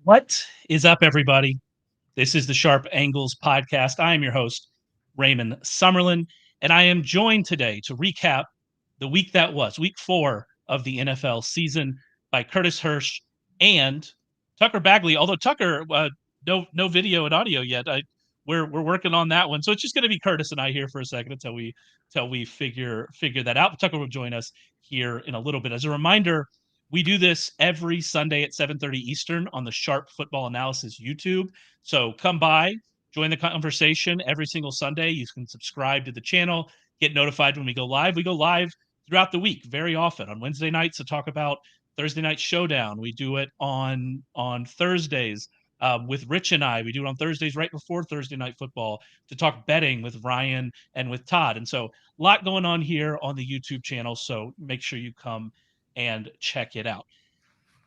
What is up, everybody? This is the Sharp Angles podcast. I am your host, Raymond Summerlin, and I am joined today to recap the week that was, week 4 of the NFL season, by Curtis Hirsch and Tucker Bagley. Although Tucker, no video and audio yet. We're working on that one, so it's just going to be Curtis and I here for a second until we figure that out. But Tucker will join us here in a little bit. As a reminder, we do this every Sunday at 7:30 Eastern on the Sharp Football Analysis YouTube. So come by, join the conversation every single Sunday. You can subscribe to the channel, get notified when we go live. We go live throughout the week very often on Wednesday nights to talk about Thursday Night Showdown. We do it on Thursdays with Rich and I. We do it on Thursdays right before Thursday Night Football to talk betting with Ryan and with Todd. And so a lot going on here on the YouTube channel. So make sure you come and check it out.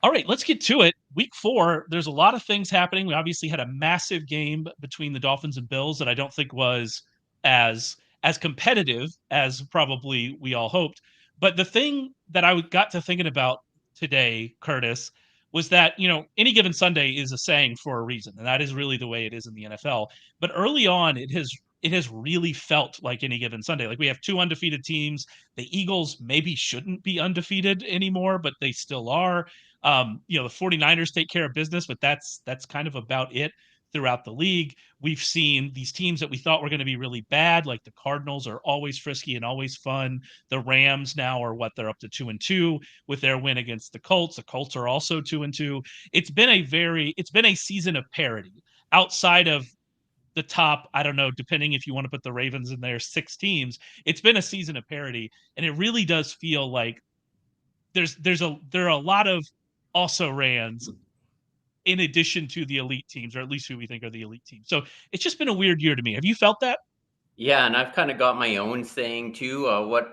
All right, let's get to it. Week 4, there's a lot of things happening. We obviously had a massive game between the Dolphins and Bills that I don't think was as competitive as probably we all hoped. But the thing that I got to thinking about today, Curtis, was that, any given Sunday is a saying for a reason, and that is really the way it is in the NFL. But early on, it has really felt like any given Sunday. Like we have 2 undefeated teams. The Eagles maybe shouldn't be undefeated anymore, but they still are. The 49ers take care of business, but that's kind of about it throughout the league. We've seen these teams that we thought were going to be really bad, like the Cardinals are always frisky and always fun. The Rams now are they're up to 2-2 with their win against the Colts. The Colts are also 2-2. It's been a season of parity outside of the top, I don't know, depending if you want to put the Ravens in there, 6 teams. It's been a season of parity, and it really does feel like there are a lot of also rans in addition to the elite teams, or at least who we think are the elite teams. So it's just been a weird year to me. Have you felt that? Yeah, and I've kind of got my own saying too.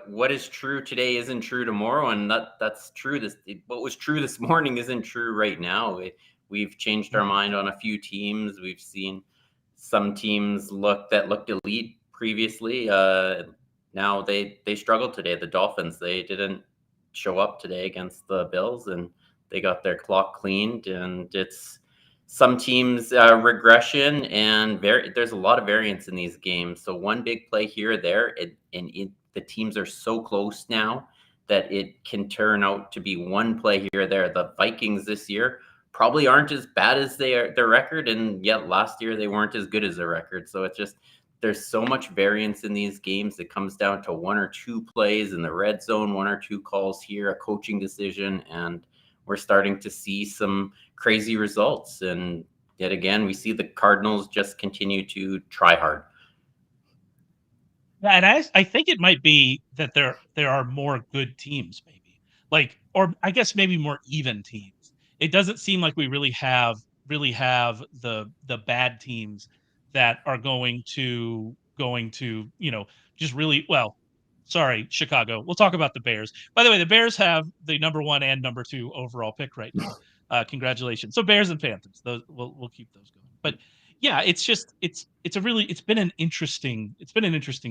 What is true today isn't true tomorrow, and that's true. What was true this morning isn't true right now. We've changed our mind on a few teams. We've seen some teams looked elite previously. Now they struggled today. The Dolphins, they didn't show up today against the Bills, and they got their clock cleaned. And it's some teams regression, and there's a lot of variance in these games. So one big play here or there, the teams are so close now that it can turn out to be one play here or there. The Vikings this year probably aren't as bad as their record, and yet last year they weren't as good as their record. So it's just there's so much variance in these games. It comes down to 1 or 2 plays in the red zone, 1 or 2 calls here, a coaching decision, and we're starting to see some crazy results. And yet again, we see the Cardinals just continue to try hard. Yeah, and I think it might be that there are more good teams, maybe, or I guess maybe more even teams. It doesn't seem like we really have the bad teams that are going to just really well. Sorry, Chicago. We'll talk about the Bears. By the way, the Bears have the number 1 and number 2 overall pick right now. Congratulations. So Bears and Panthers. Those we'll keep those going. But yeah, it's been an interesting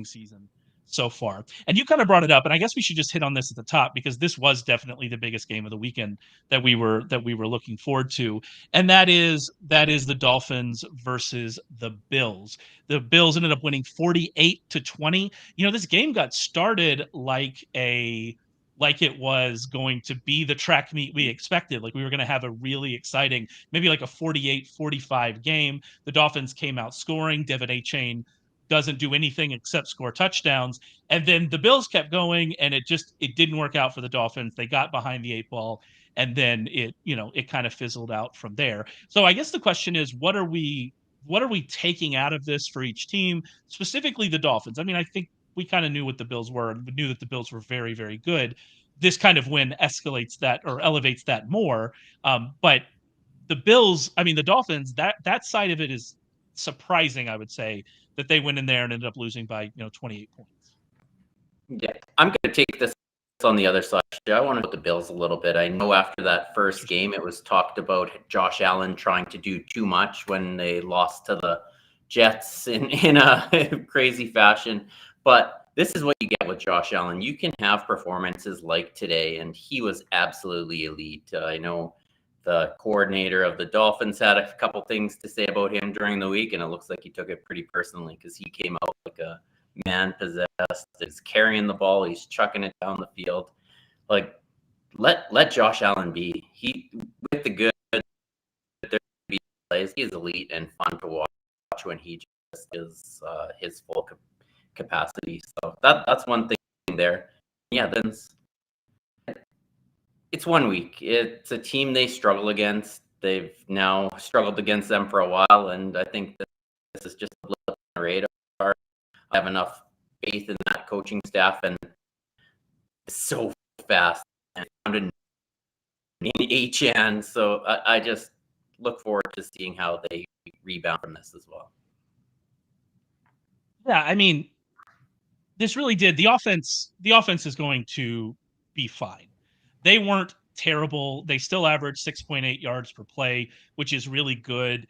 season so far. And you kind of brought it up, and I guess we should just hit on this at the top because this was definitely the biggest game of the weekend that we were looking forward to, and that is the Dolphins versus the Bills. The Bills ended up winning 48-20. This game got started like it was going to be the track meet we expected. Like we were going to have a really exciting, maybe like a 48-45 game. The Dolphins came out scoring. Devin A-Chain doesn't do anything except score touchdowns. And then the Bills kept going, and it didn't work out for the Dolphins. They got behind the 8 ball, and then it kind of fizzled out from there. So I guess the question is, what are we taking out of this for each team, specifically the Dolphins? I mean, I think we kind of knew what the Bills were, and we knew that the Bills were very, very good. This kind of win escalates that or elevates that more. But the Dolphins, that side of it is surprising, I would say, that they went in there and ended up losing by 28 points. Yeah, I'm going to take this on the other side. I want to put the Bills a little bit. I know after that first game, it was talked about Josh Allen trying to do too much when they lost to the Jets in a crazy fashion. But this is what you get with Josh Allen. You can have performances like today, and he was absolutely elite. I know the coordinator of the Dolphins had a couple things to say about him during the week, and it looks like he took it pretty personally because he came out like a man possessed. He's carrying the ball, he's chucking it down the field. Like, let Josh Allen be. He with the good plays, he is elite and fun to watch when he just is his full capacity. So that's one thing there. Yeah, then it's 1 week. It's a team they struggle against. They've now struggled against them for a while, and I think this is just a blip on the radar. I have enough faith in that coaching staff, and it's so fast and found in HN. So I just look forward to seeing how they rebound from this as well. Yeah, I mean, this really did. The offense is going to be fine. They weren't terrible. They still averaged 6.8 yards per play, which is really good.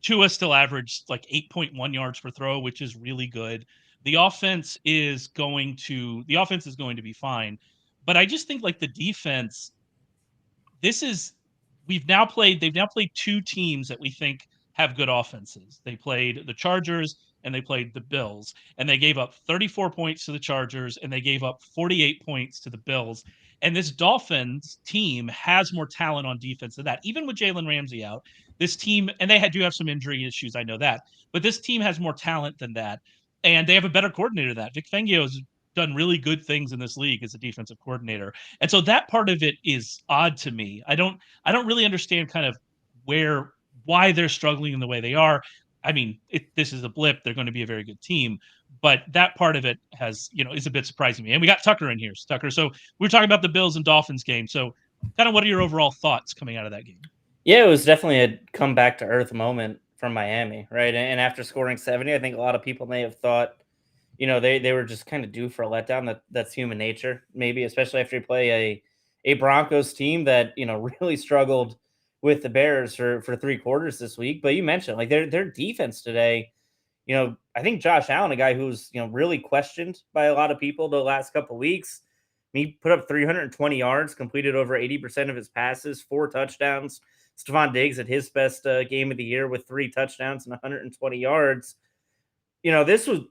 Tua still averaged like 8.1 yards per throw, which is really good. The offense is going to be fine. But I just think like the defense, they've now played two teams that we think have good offenses. They played the Chargers and they played the Bills, and they gave up 34 points to the Chargers and they gave up 48 points to the Bills. And this Dolphins team has more talent on defense than that. Even with Jalen Ramsey out, this team, and they do have some injury issues, I know that, but this team has more talent than that. And they have a better coordinator than that. Vic Fangio's done really good things in this league as a defensive coordinator. And so that part of it is odd to me. I don't really understand kind of why they're struggling in the way they are. I mean, this is a blip. They're going to be a very good team, but that part of it is a bit surprising me. And we got Tucker in here, Tucker. So we were talking about the Bills and Dolphins game. So kind of what are your overall thoughts coming out of that game? Yeah, it was definitely a come back to earth moment from Miami, right? And after scoring 70, I think a lot of people may have thought, they were just kind of due for a letdown. That's human nature, maybe, especially after you play a Broncos team that, really struggled with the Bears for 3 quarters this week. But you mentioned like their defense today, I think Josh Allen, a guy who's, really questioned by a lot of people the last couple of weeks. He put up 320 yards, completed over 80% of his passes, 4 touchdowns. Stephon Diggs had his best game of the year with 3 touchdowns and 120 yards. This was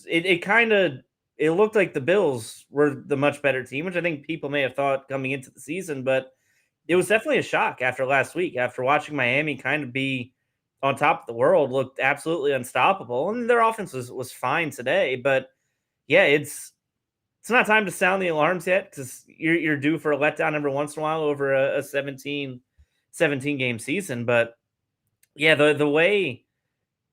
it looked like the Bills were the much better team, which I think people may have thought coming into the season, but it was definitely a shock after last week, after watching Miami kind of be on top of the world, looked absolutely unstoppable. And their offense was fine today, but yeah, it's not time to sound the alarms yet, because you're due for a letdown every once in a while over a 17 game season. But yeah, the way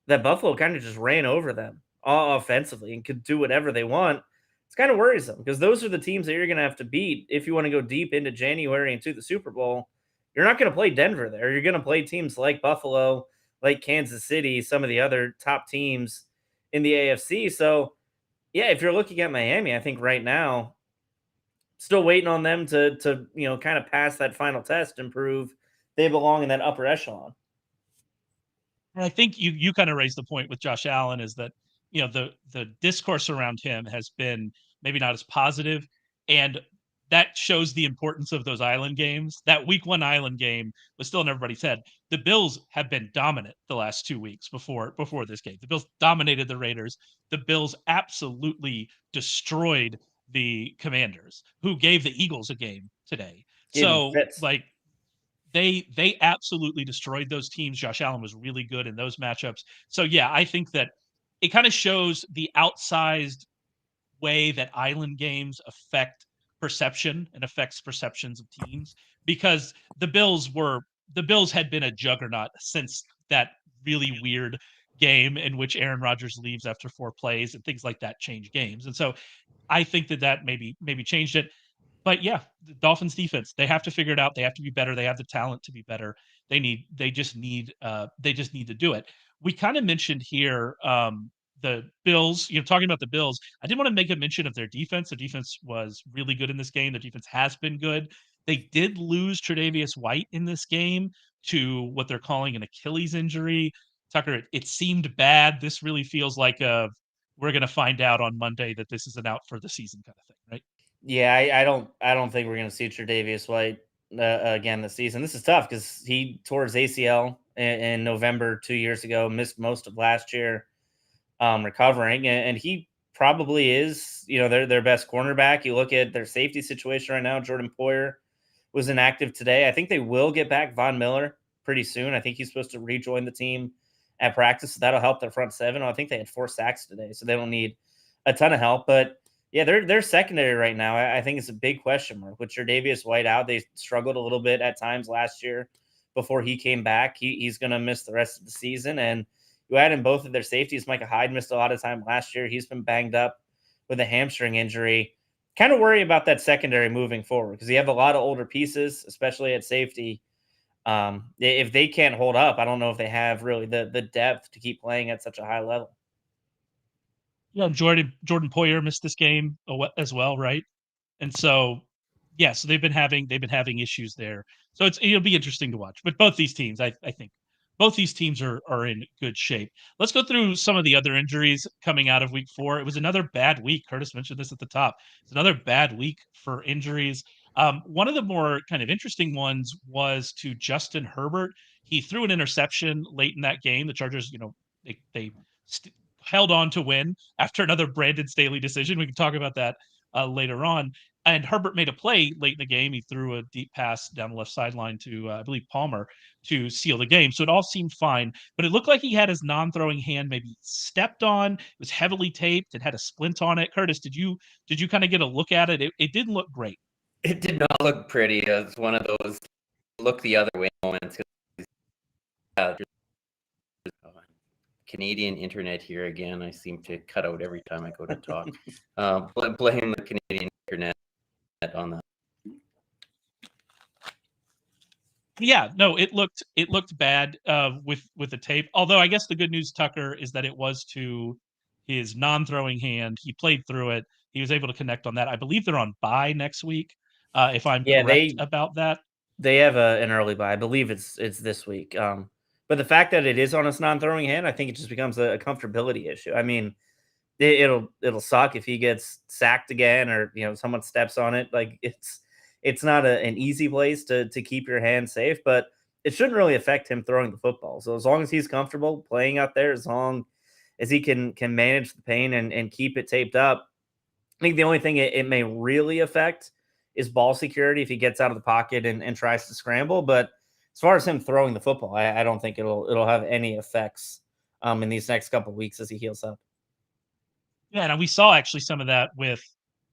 that Buffalo kind of just ran over them offensively and could do whatever they want, it's kind of worrisome, because those are the teams that you're going to have to beat if you want to go deep into January and to the Super Bowl. You're not going to play Denver there. You're going to play teams like Buffalo, like Kansas City, some of the other top teams in the AFC. So yeah, if you're looking at Miami, I think right now, still waiting on them to kind of pass that final test and prove they belong in that upper echelon. And I think you kind of raised the point with Josh Allen, is that, the discourse around him has been maybe not as positive, and that shows the importance of those island games. That week 1 island game was still in everybody's head. The Bills have been dominant the last 2 weeks before this game. The Bills dominated the Raiders. The Bills absolutely destroyed the Commanders, who gave the Eagles a game today. So like, they absolutely destroyed those teams. Josh Allen was really good in those matchups. So yeah, I think that it kind of shows the outsized way that island games affect perception and affects perceptions of teams, because the Bills had been a juggernaut since that really weird game in which Aaron Rodgers leaves after 4 plays and things like that change games. And so I think that maybe changed it. But yeah, the Dolphins defense, they have to figure it out. They have to be better. They have the talent to be better. They just need to do it. We kind of mentioned here the Bills, talking about the Bills. I did want to make a mention of their defense. The defense was really good in this game. The defense has been good. They did lose Tre'Davious White in this game to what they're calling an Achilles injury. Tucker, it seemed bad. This really feels like we're going to find out on Monday that this is an out for the season kind of thing, right? Yeah, I don't think we're going to see Tre'Davious White again this season. This is tough because he tore his ACL in November 2 years ago, missed most of last year, recovering, and he probably is, their best cornerback. You look at their safety situation right now. Jordan Poyer was inactive today. I think they will get back Von Miller pretty soon. I think he's supposed to rejoin the team at practice, so that'll help their front seven. I think they had 4 sacks today, so they don't need a ton of help. But yeah, their secondary right now, I think it's a big question mark. With Tre'Davious White out, they struggled a little bit at times last year before he came back. He's going to miss the rest of the season. And you add in both of their safeties. Micah Hyde missed a lot of time last year. He's been banged up with a hamstring injury. Kind of worry about that secondary moving forward because you have a lot of older pieces, especially at safety. If they can't hold up, I don't know if they have really the depth to keep playing at such a high level. Yeah, Jordan Poyer missed this game as well, right? And so, yeah, so they've been having issues there. So it'll be interesting to watch. But both these teams, I think, both these teams are in good shape. Let's go through some of the other injuries coming out of week 4. It was another bad week. Curtis mentioned this at the top. It's another bad week for injuries. One of the more kind of interesting ones was to Justin Herbert. He threw an interception late in that game. The Chargers, they held on to win after another Brandon Staley decision. We can talk about that later on. And Herbert made a play late in the game. He threw a deep pass down the left sideline to, I believe, Palmer to seal the game. So it all seemed fine. But it looked like he had his non-throwing hand maybe stepped on. It was heavily taped. It had a splint on it. Curtis, did you kind of get a look at it? It didn't look great. It did not look pretty. It was one of those look the other way moments. Canadian internet here again. I seem to cut out every time I go to talk. Blame the Canadian internet on that. Yeah, no, it looked bad with the tape. Although I guess the good news, Tucker, is that it was to his non-throwing hand. He played through it. He was able to connect on that. I believe they're on bye next week. If I'm correct about that, they have an early bye. I believe it's this week. But the fact that it is on his non-throwing hand, I think it just becomes a comfortability issue. I mean, it'll suck if he gets sacked again or someone steps on it. Like it's not an easy place to keep your hand safe, but it shouldn't really affect him throwing the football. So as long as he's comfortable playing out there, as long as he can manage the pain and keep it taped up, I think the only thing it may really affect is ball security if he gets out of the pocket and tries to scramble. But as far as him throwing the football, I don't think it'll have any effects in these next couple of weeks as he heals up. Yeah, and we saw actually some of that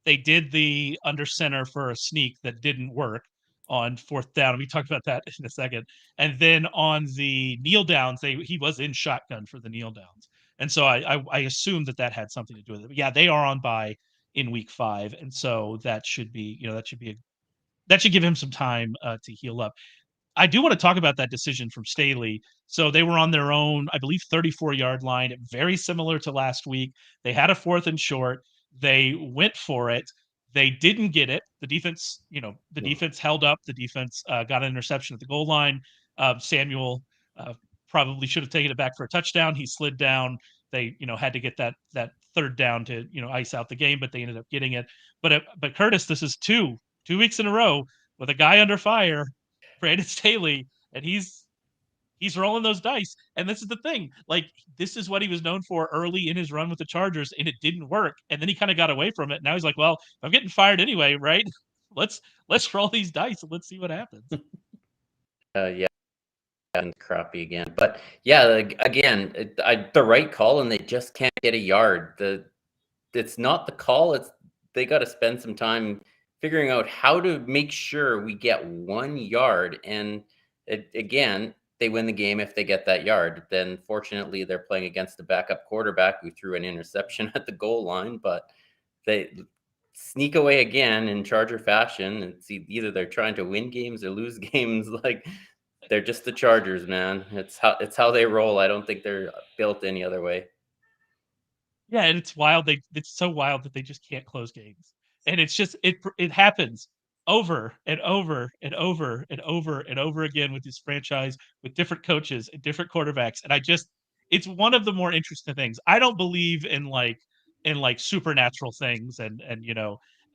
they did the under center for a sneak that didn't work on 4th down. We talked about that in a second. And then on the kneel downs, he was in shotgun for the kneel downs. And so I assumed that had something to do with it. But yeah, they are on bye in week 5. And so that should be, that should give him some time to heal up. I do want to talk about that decision from Staley. So they were on their own, I believe, 34-yard line, very similar to last week. They had a 4th and short. They went for it. They didn't get it. The defense, defense held up. The defense got an interception at the goal line. Samuel probably should have taken it back for a touchdown. He slid down. They, had to get that 3rd down to, ice out the game, but they ended up getting it. But Curtis, this is two weeks in a row with a guy under fire, Brandon Staley, and he's rolling those dice. And this is the thing. Like, this is what he was known for early in his run with the Chargers, and it didn't work. And then he kind of got away from it. Now he's like, well, I'm getting fired anyway, right? Let's roll these dice and let's see what happens. Yeah. And crappy again. But yeah, again, the right call, and they just can't get a yard. It's not the call. They got to spend some time figuring out how to make sure we get 1 yard. And again, they win the game if they get that yard. Then fortunately, they're playing against the backup quarterback who threw an interception at the goal line, but they sneak away again in Charger fashion. And see, either they're trying to win games or lose games. Like, they're just the Chargers, man. It's how they roll. I don't think they're built any other way. Yeah, and it's wild. It's so wild that they just can't close games. And it's just it happens over and over and over and over and over again with this franchise, with different coaches and different quarterbacks. And it's one of the more interesting things. I don't believe in like supernatural things and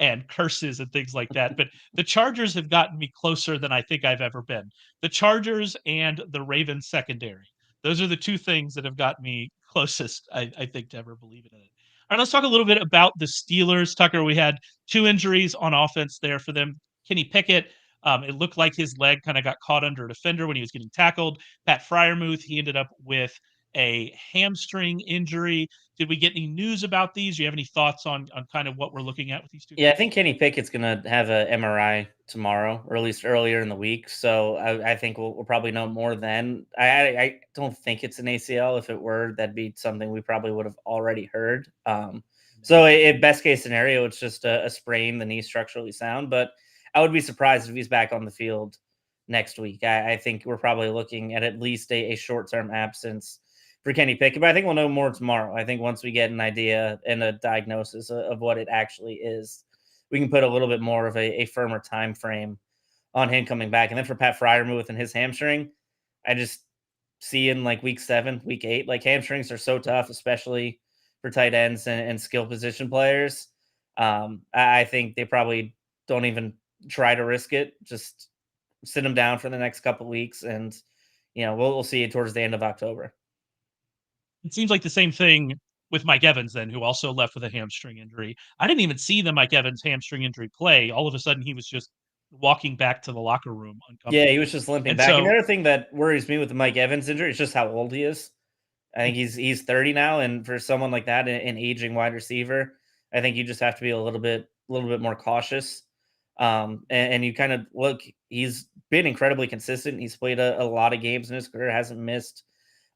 and curses and things like that. But the Chargers have gotten me closer than I think I've ever been. The Chargers and the Ravens secondary. Those are the two things that have got me closest, I think, to ever believing in it. All right, let's talk a little bit about the Steelers. Tucker, we had two injuries on offense there for them. Kenny Pickett, it looked like his leg kind of got caught under a defender when he was getting tackled. Pat Fryermuth, he ended up with a hamstring injury. Did we get any news about these? Do you have any thoughts on kind of what we're looking at with these two? Yeah, I think Kenny Pickett's going to have a MRI tomorrow, or at least earlier in the week. So I think we'll probably know more then. I don't think it's an ACL. If it were, that'd be something we probably would have already heard. So in best case scenario, it's just a sprain. The knee's structurally sound, but I would be surprised if he's back on the field next week. I think we're probably looking at least a short-term absence for Kenny Pickett, but I think we'll know more tomorrow. I think once we get an idea and a diagnosis of what it actually is, we can put a little bit more of a firmer time frame on him coming back. And then for Pat Fryermuth and his hamstring, I just see in like week 7, week 8, like hamstrings are so tough, especially for tight ends and skill position players. I think they probably don't even try to risk it. Just sit him down for the next couple of weeks, and we'll see it towards the end of October. It seems like the same thing with Mike Evans, then, who also left with a hamstring injury. I didn't even see the Mike Evans hamstring injury play. All of a sudden, he was just walking back to the locker room uncomfortable. Yeah, he was just limping back. And the other thing that worries me with the Mike Evans injury is just how old he is. I think he's 30 now, and for someone like that, an aging wide receiver, I think you just have to be a little bit more cautious. And you kind of look, he's been incredibly consistent. He's played a lot of games in his career, hasn't missed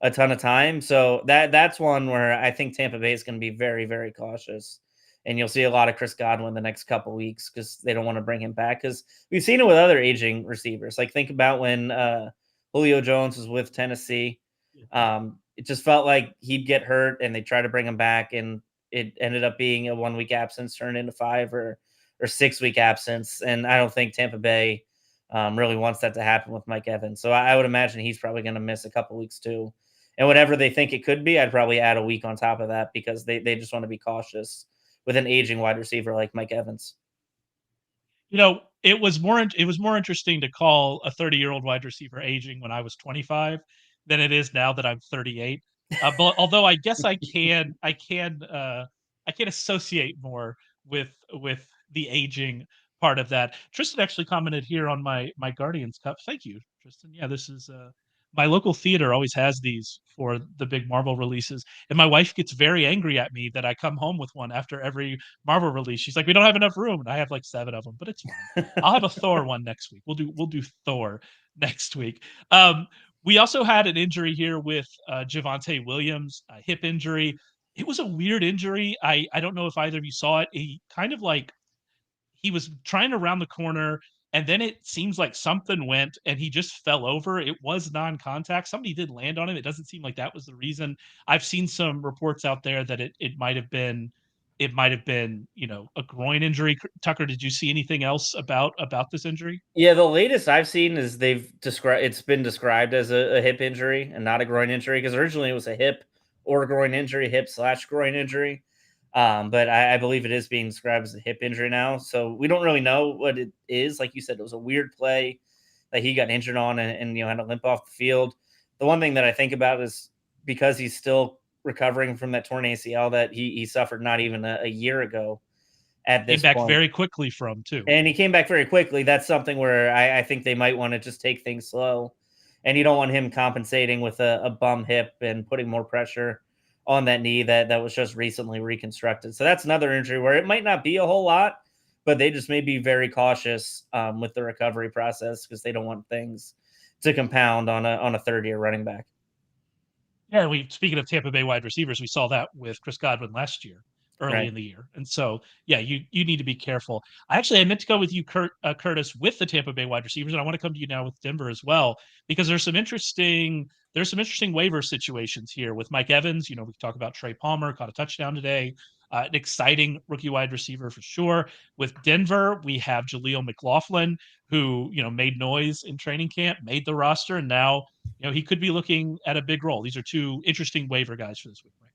a ton of time. So that's one where I think Tampa Bay is going to be very, very cautious. And you'll see a lot of Chris Godwin the next couple weeks because they don't want to bring him back. Because we've seen it with other aging receivers. Like think about when Julio Jones was with Tennessee. It just felt like he'd get hurt and they try to bring him back, and it ended up being a 1 week absence turned into 5 or 6 week absence. And I don't think Tampa Bay really wants that to happen with Mike Evans. So I would imagine he's probably going to miss a couple weeks too. And whatever they think it could be, I'd probably add a week on top of that because they just want to be cautious with an aging wide receiver like Mike Evans. It was more interesting to call a 30-year-old wide receiver aging when I was 25 than it is now that I'm 38. But although I guess I can associate more with the aging part of that. Tristan actually commented here on my Guardians Cup. Thank you, Tristan. Yeah, this is my local theater always has these for the big Marvel releases. And my wife gets very angry at me that I come home with one after every Marvel release. She's like, we don't have enough room. And I have like 7 of them, but it's fine. I'll have a Thor one next week. We'll do Thor next week. We also had an injury here with Javonte Williams, a hip injury. It was a weird injury. I don't know if either of you saw it. He kind of like he was trying to round the corner, and then it seems like something went and he just fell over. It was non-contact. Somebody did land on him. It doesn't seem like that was the reason. I've seen some reports out there that it might have been a groin injury. Tucker, did you see anything else about this injury? Yeah, the latest I've seen is it's been described as a hip injury and not a groin injury, because originally it was a hip or groin injury, hip/groin injury. But I believe it is being described as a hip injury now. So we don't really know what it is. Like you said, it was a weird play that he got injured on and had to limp off the field. The one thing that I think about is because he's still recovering from that torn ACL that he suffered not even a year ago at this point. Came back very quickly from, too. And he came back very quickly. That's something where I think they might want to just take things slow. And you don't want him compensating with a bum hip and putting more pressure on that knee that was just recently reconstructed. So that's another injury where it might not be a whole lot, but they just may be very cautious with the recovery process because they don't want things to compound on a third-year running back. Yeah, speaking of Tampa Bay wide receivers, we saw that with Chris Godwin last year, early in the year. And so, yeah, you need to be careful. I meant to go with you, Curtis, with the Tampa Bay wide receivers, and I want to come to you now with Denver as well, because there's some interesting waiver situations here with Mike Evans. We talk about Trey Palmer, caught a touchdown today. An exciting rookie wide receiver for sure. With Denver, we have Jaleel McLaughlin, who, made noise in training camp, made the roster, and now, he could be looking at a big role. These are two interesting waiver guys for this week, right?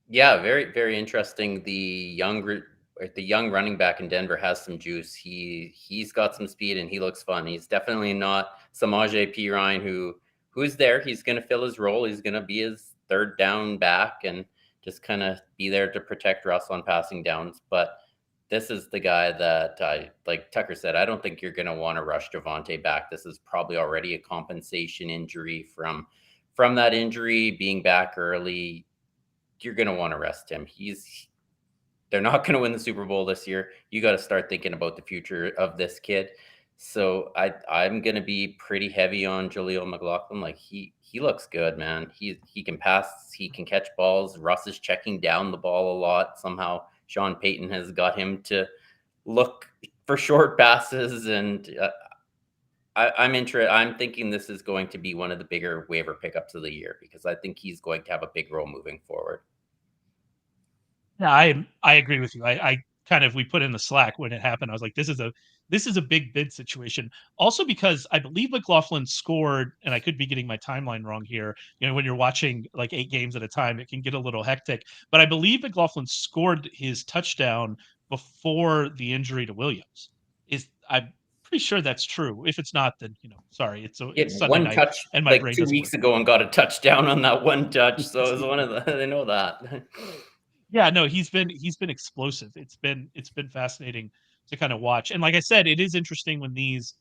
Yeah, very, very interesting. The younger the young running back in Denver has some juice. He's got some speed and he looks fun. He's definitely not Samaje Perine who's there. He's going to fill his role. He's going to be his third down back and just kind of be there to protect Russ on passing downs. But this is the guy that like Tucker said, I don't think you're going to want to rush Javonte back. This is probably already a compensation injury from that injury being back early. You're going to want to rest him. They're not going to win the Super Bowl this year. You got to start thinking about the future of this kid. So I'm going to be pretty heavy on Jaleel McLaughlin. Like he looks good, man. He can pass, he can catch balls. Russ is checking down the ball a lot. Somehow Sean Payton has got him to look for short passes, and I'm interested. I'm thinking this is going to be one of the bigger waiver pickups of the year because I think he's going to have a big role moving forward. Yeah, I agree with you. I kind of, we put in the Slack when it happened. I was like, this is a big bid situation. Also because I believe McLaughlin scored, and I could be getting my timeline wrong here. You know, when you're watching like 8 games at a time, it can get a little hectic. But I believe McLaughlin scored his touchdown before the injury to Williams. I'm pretty sure that's true. If it's not, then sorry. It's Sunday one night, touch and my like brain 2 doesn't weeks work. ago and got a touchdown on that one touch. So it was one of the they know that. Yeah, no, he's been explosive. It's been fascinating to kind of watch. And like I said, it is interesting when these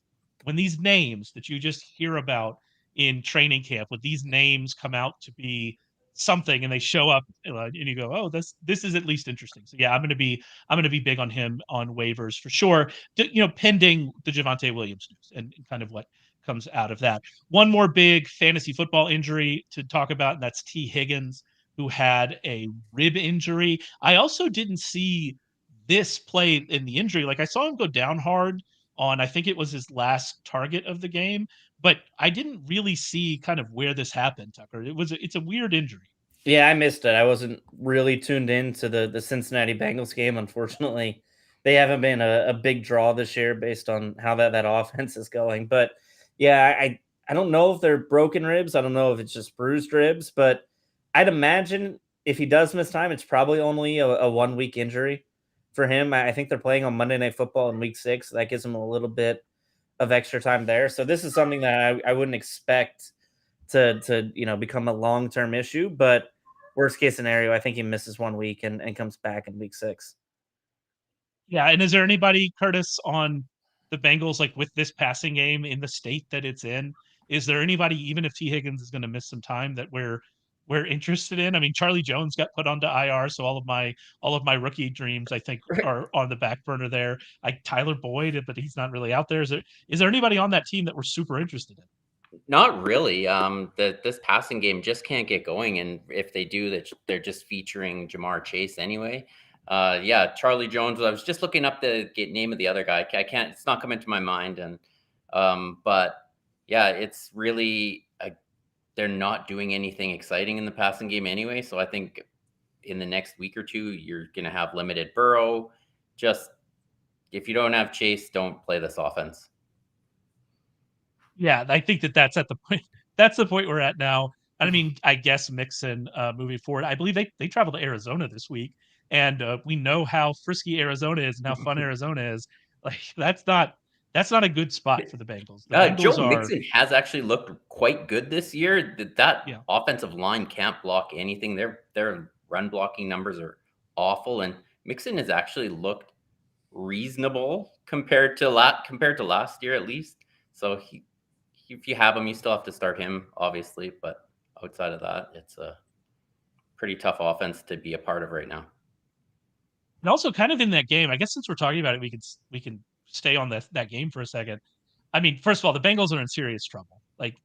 names that you just hear about in training camp, when these names come out to be something and they show up and you go, oh, this is at least interesting. So yeah, I'm gonna be big on him on waivers for sure. Pending the Javonte Williams news and kind of what comes out of that. One more big fantasy football injury to talk about, and that's T. Higgins, who had a rib injury. I also didn't see this play in the injury. Like I saw him go down hard on, I think it was his last target of the game, but I didn't really see kind of where this happened, Tucker. It's a weird injury. Yeah, I missed it. I wasn't really tuned in to the Cincinnati Bengals game. Unfortunately, they haven't been a big draw this year based on how that offense is going. But yeah, I don't know if they're broken ribs. I don't know if it's just bruised ribs, but I'd imagine if he does miss time, it's probably only a 1 week injury for him. I think they're playing on Monday Night Football in week 6. So that gives him a little bit of extra time there. So this is something that I wouldn't expect to become a long-term issue, but worst case scenario, I think he misses 1 week and comes back in week 6. Yeah, and is there anybody, Curtis, on the Bengals, like with this passing game in the state that it's in? Is there anybody, even if T. Higgins is going to miss some time, that we're interested in? I mean, Charlie Jones got put onto IR, so all of my rookie dreams, I think, are on the back burner there. Like Tyler Boyd, but he's not really out there. Is there anybody on that team that we're super interested in? Not really. This passing game just can't get going, and if they do, they're just featuring Jamar Chase anyway. Yeah, Charlie Jones. I was just looking up the name of the other guy. I can't. It's not coming to my mind. And but yeah, it's really they're not doing anything exciting in the passing game anyway. So I think in the next week or two, you're going to have limited Burrow. Just if you don't have Chase, don't play this offense. Yeah, I think that's at the point. That's the point we're at now. I mean, I guess Mixon moving forward. I believe they travel to Arizona this week, and we know how frisky Arizona is and how fun Arizona is. Like that's not a good spot for the Bengals. The Bengals Joe Mixon has actually looked quite good this year. That yeah. offensive line can't block anything. Their run blocking numbers are awful, and Mixon has actually looked reasonable compared to last year at least. So if you have him, you still have to start him, obviously. But outside of that, it's a pretty tough offense to be a part of right now. And also, kind of in that game, I guess since we're talking about it, we can stay on that game for a second. I mean, first of all, the Bengals are in serious trouble. Like,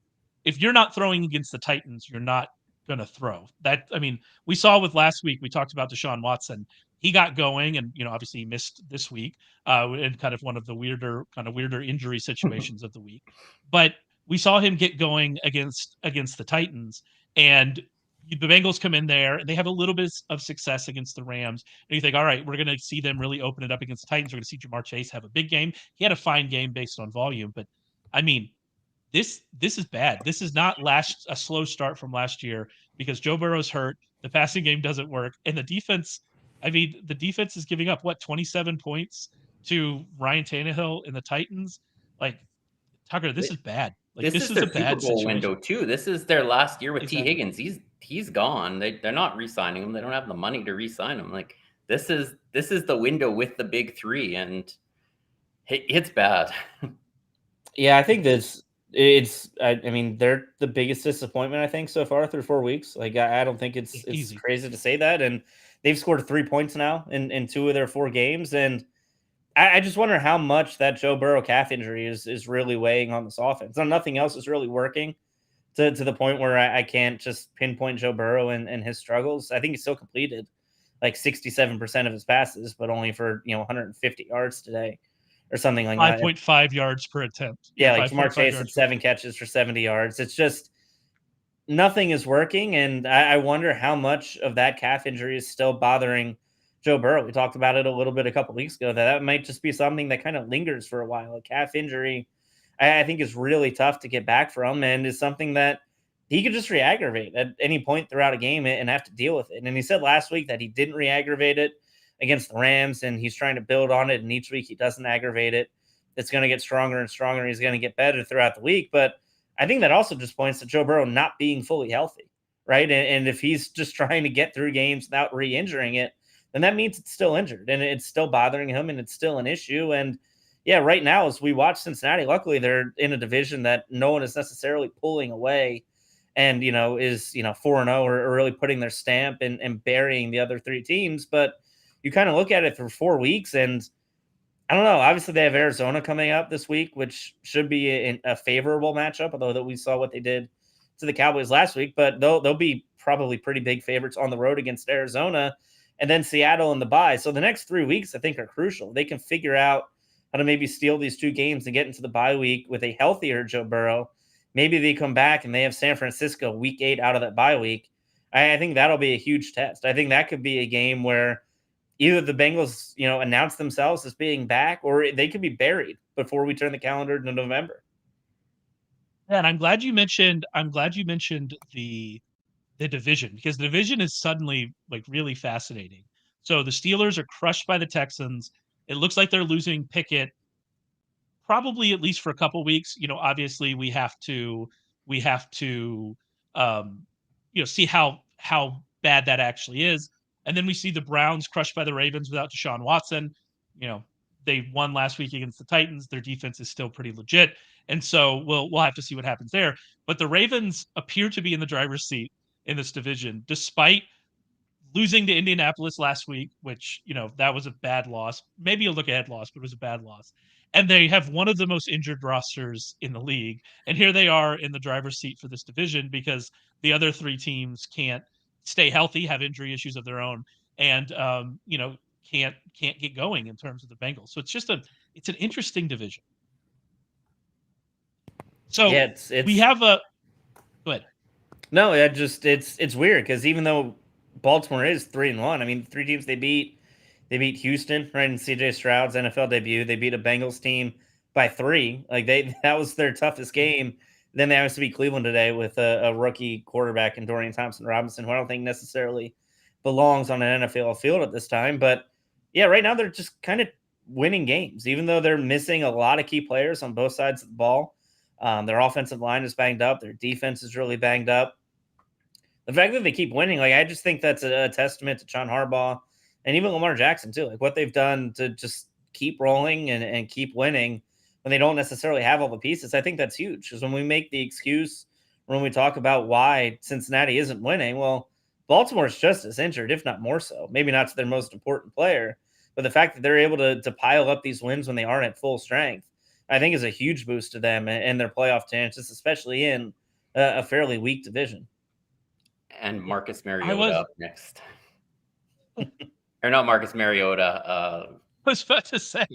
if you're not throwing against the Titans, you're not going to throw. That, I mean, we saw with last week. We talked about Deshaun Watson. He got going, and obviously he missed this week, in kind of one of the weirder injury situations of the week. But we saw him get going against the Titans, and the Bengals come in there and they have a little bit of success against the Rams. And you think, all right, we're going to see them really open it up against the Titans. We're going to see Jamar Chase have a big game. He had a fine game based on volume, but I mean, this is bad. This is not a slow start from last year because Joe Burrow's hurt. The passing game doesn't work, and the defense I mean, the defense is giving up 27 points to Ryan Tannehill and the Titans. Like, Tucker, this is bad. Like, This this is is a their Super bad Bowl situation. window too. This is their last year with T. Exactly. Higgins. He's gone. They're not re-signing him. They don't have the money to re-sign him. Like, this is the window with the big three, and it's bad. Yeah, I think I mean, they're the biggest disappointment, I think, so far through 4 weeks. Like, I don't think it's Easy. crazy to say that. And they've scored 3 points now in 2 of their 4 games. And I just wonder how much that Joe Burrow calf injury is really weighing on this offense. Nothing else is really working to the point where I can't just pinpoint Joe Burrow and his struggles. I think he still completed like 67% of his passes, but only for 150 yards today or something like that. 5.5 yards per attempt. Yeah, like Jamar Chase had 7 catches for 70 yards. It's just nothing is working, and I wonder how much of that calf injury is still bothering Joe Burrow. We talked about it a little bit a couple weeks ago, that might just be something that kind of lingers for a while. A calf injury, I think, is really tough to get back from, and is something that he could just re-aggravate at any point throughout a game and have to deal with it. And he said last week that he didn't re-aggravate it against the Rams, and he's trying to build on it, and each week he doesn't aggravate it. It's going to get stronger and stronger. He's going to get better throughout the week. But I think that also just points to Joe Burrow not being fully healthy, right? And if he's just trying to get through games without re-injuring it, then that means it's still injured and it's still bothering him and it's still an issue. And yeah, right now, as we watch Cincinnati, luckily they're in a division that no one is necessarily pulling away and, is, 4-0 or really putting their stamp and burying the other 3 teams. But you kind of look at it for 4 weeks, and I don't know. Obviously, they have Arizona coming up this week, which should be a favorable matchup, although that we saw what they did to the Cowboys last week. But they'll be probably pretty big favorites on the road against Arizona, and then Seattle in the bye. So the next 3 weeks, I think, are crucial. They can figure out how to maybe steal these 2 games and get into the bye week with a healthier Joe Burrow. Maybe they come back and they have San Francisco week 8 out of that bye week. I think that'll be a huge test. I think that could be a game where either the Bengals, announce themselves as being back, or they could be buried before we turn the calendar to November. Yeah, and I'm glad you mentioned the division, because the division is suddenly like really fascinating. So the Steelers are crushed by the Texans. It looks like they're losing Pickett probably at least for a couple weeks. Obviously we have to see how bad that actually is. And then we see the Browns crushed by the Ravens without Deshaun Watson. They won last week against the Titans. Their defense is still pretty legit. And so we'll have to see what happens there. But the Ravens appear to be in the driver's seat in this division, despite losing to Indianapolis last week, which, that was a bad loss. Maybe a look-ahead loss, but it was a bad loss. And they have one of the most injured rosters in the league. And here they are in the driver's seat for this division because the other 3 teams can't stay healthy, have injury issues of their own, and can't get going in terms of the Bengals. So it's an interesting division. So yeah, we have a go ahead. No, it's weird because even though Baltimore is 3-1, I mean, 3 teams they beat Houston, right, in CJ Stroud's NFL debut. They beat a Bengals team by 3. Like that was their toughest game. Then they obviously beat Cleveland today with a rookie quarterback in Dorian Thompson-Robinson, who I don't think necessarily belongs on an NFL field at this time. But yeah, right now they're just kind of winning games, even though they're missing a lot of key players on both sides of the ball. Their offensive line is banged up. Their defense is really banged up. The fact that they keep winning, I just think that's a testament to John Harbaugh and even Lamar Jackson too. Like what they've done to just keep rolling and keep winning when they don't necessarily have all the pieces. I think that's huge because when we make the excuse when we talk about why Cincinnati isn't winning, well, Baltimore's just as injured, if not more so. Maybe not to their most important player, but the fact that they're able to pile up these wins when they aren't at full strength, I think is a huge boost to them and their playoff chances, especially in a fairly weak division. And Marcus Mariota up next. Or not Marcus Mariota. I was about to say.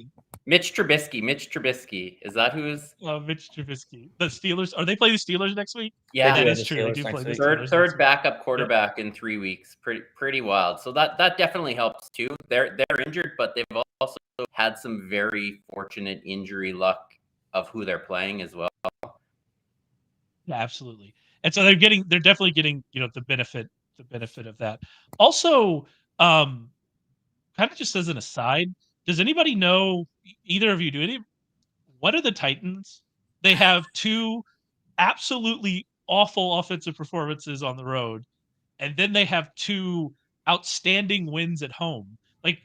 Mitch Trubisky. Is that who's? Mitch Trubisky. The Steelers. Are they playing the Steelers next week? Yeah, that is true. They do play the Steelers. Third backup quarterback in 3 weeks. Pretty wild. So that definitely helps too. They're injured, but they've also had some very fortunate injury luck of who they're playing as well. Yeah, absolutely. And so they're definitely getting, the benefit of that. Also, kind of just as an aside, does anybody know, either of you, what are the Titans? They have two absolutely awful offensive performances on the road, and then they have two outstanding wins at home. Like,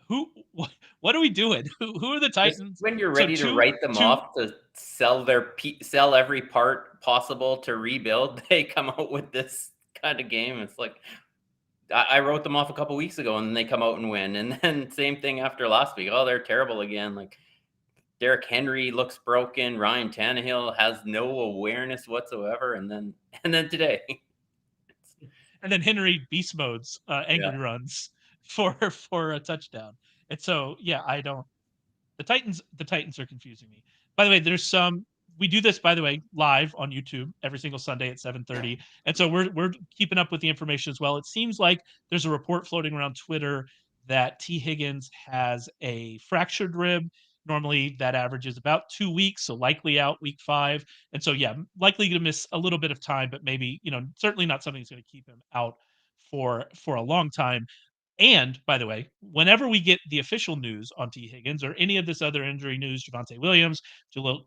what are we doing? Who are the Just Titans? when you're So ready to write them off to sell every part possible to rebuild, they come out with this kind of game. It's like I wrote them off a couple weeks ago, and then they come out and win, and then same thing after last week. Oh, they're terrible again. Like Derrick Henry looks broken. Ryan Tannehill has no awareness whatsoever, and then today. And then Henry beast modes angry runs for a touchdown. And so the Titans are confusing me. By the way, we do this, by the way, live on YouTube every single Sunday at 7:30. And so we're keeping up with the information as well. It seems like there's a report floating around Twitter that T. Higgins has a fractured rib. Normally that averages about 2 weeks, so likely out week 5. And so likely to miss a little bit of time, but maybe, certainly not something that's going to keep him out for a long time. And by the way, whenever we get the official news on T. Higgins or any of this other injury news, Javonte Williams, Jaleel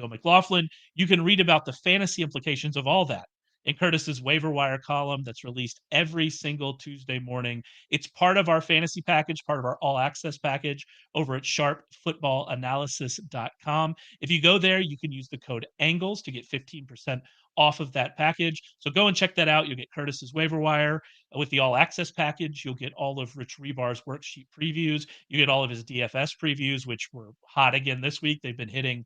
McLaughlin, you can read about the fantasy implications of all that in Curtis's waiver wire column that's released every single Tuesday morning. It's part of our fantasy package, part of our all access package over at sharpfootballanalysis.com. If you go there, you can use the code ANGLES to get 15% off of that package. So go and check that out. You'll get Curtis's waiver wire. With the all access package, you'll get all of Rich Rebar's worksheet previews. You get all of his DFS previews, which were hot again this week. They've been hitting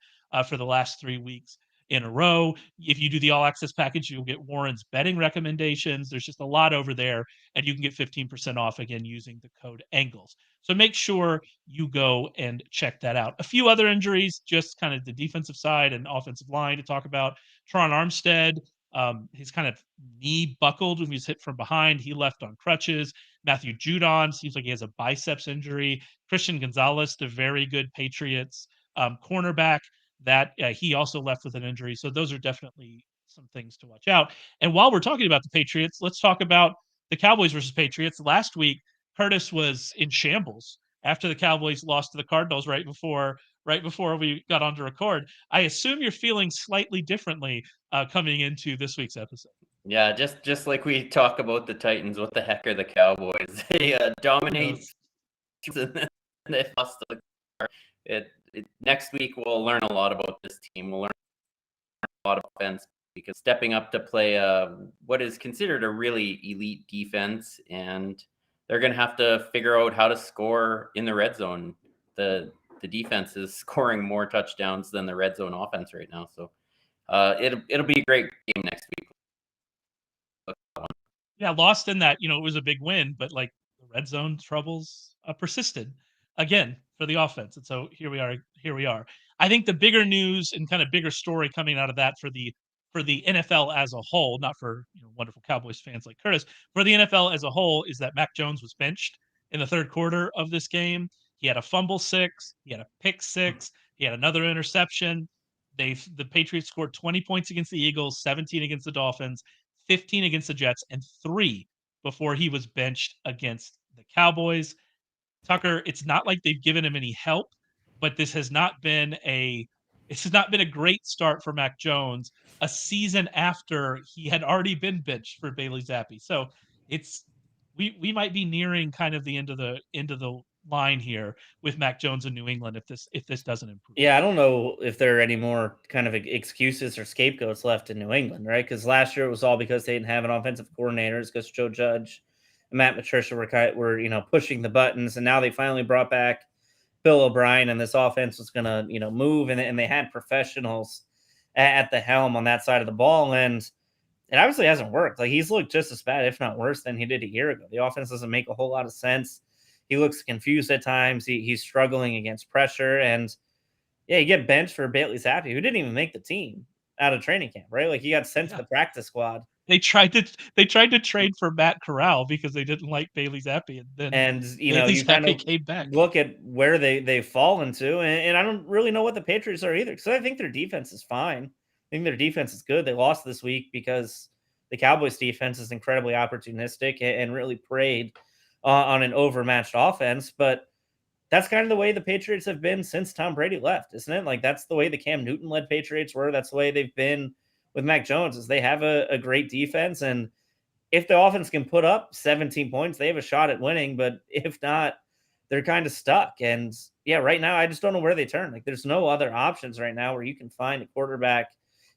for the last 3 weeks in a row. If you do the all access package, you'll get Warren's betting recommendations. There's just a lot over there, and you can get 15% off again using the code ANGLES. So make sure you go and check that out. A few other injuries, just kind of the defensive side and offensive line to talk about. Teron Armstead, his kind of knee buckled when he was hit from behind. He left on crutches. Matthew Judon seems like he has a biceps injury. Christian Gonzalez, the very good Patriots cornerback, that he also left with an injury. So those are definitely some things to watch out. And while we're talking about the Patriots, let's talk about the Cowboys versus Patriots. Last week, Curtis was in shambles after the Cowboys lost to the Cardinals right before we got on to record. I assume you're feeling slightly differently coming into this week's episode. Yeah, just like we talk about the Titans, what the heck are the Cowboys? They dominate, and then they lost to the next week we'll learn a lot about this team. We'll learn a lot of offense because stepping up to play what is considered a really elite defense, and they're going to have to figure out how to score in the red zone. The defense is scoring more touchdowns than the red zone offense right now. So it'll be a great game next week. Yeah, lost in that, it was a big win, but like the red zone troubles persisted again for the offense. And so here we are. I think the bigger news and kind of bigger story coming out of that for the NFL as a whole, not for wonderful Cowboys fans like Curtis, for the NFL as a whole, is that Mac Jones was benched in the third quarter of this game. He had a fumble 6, he had a pick 6, he had another interception. The Patriots scored 20 points against the Eagles, 17 against the Dolphins, 15 against the Jets, and 3 before he was benched against the Cowboys. Tucker, it's not like they've given him any help, but this has not been a great start for Mac Jones a season after he had already been benched for Bailey Zappi. So we might be nearing kind of the end of the line here with Mac Jones in New England if this doesn't improve. Yeah, I don't know if there are any more kind of excuses or scapegoats left in New England, right? Because last year it was all because they didn't have an offensive coordinator, because Joe Judge and Matt Patricia were pushing the buttons, and now they finally brought back Bill O'Brien, and this offense was going to move, and they had professionals at the helm on that side of the ball, and it obviously hasn't worked. Like, he's looked just as bad, if not worse, than he did a year ago. The offense doesn't make a whole lot of sense. He looks confused at times. He's struggling against pressure. And yeah, you get benched for Bailey Zappi, who didn't even make the team out of training camp, right? Like, he got sent to the practice squad. They tried to trade for Matt Corral because they didn't like Bailey Zappi, and then you kind of came back. Look at where they've fallen to, and I don't really know what the Patriots are either, because I think their defense is fine. I think their defense is good. They lost this week because the Cowboys defense is incredibly opportunistic and really preyed on an overmatched offense. But that's kind of the way the Patriots have been since Tom Brady left, isn't it? Like, that's the way the Cam Newton led Patriots were. That's the way they've been with Mac Jones, is they have a great defense. And if the offense can put up 17 points, they have a shot at winning. But if not, they're kind of stuck. And yeah, right now, I just don't know where they turn. Like, there's no other options right now where you can find a quarterback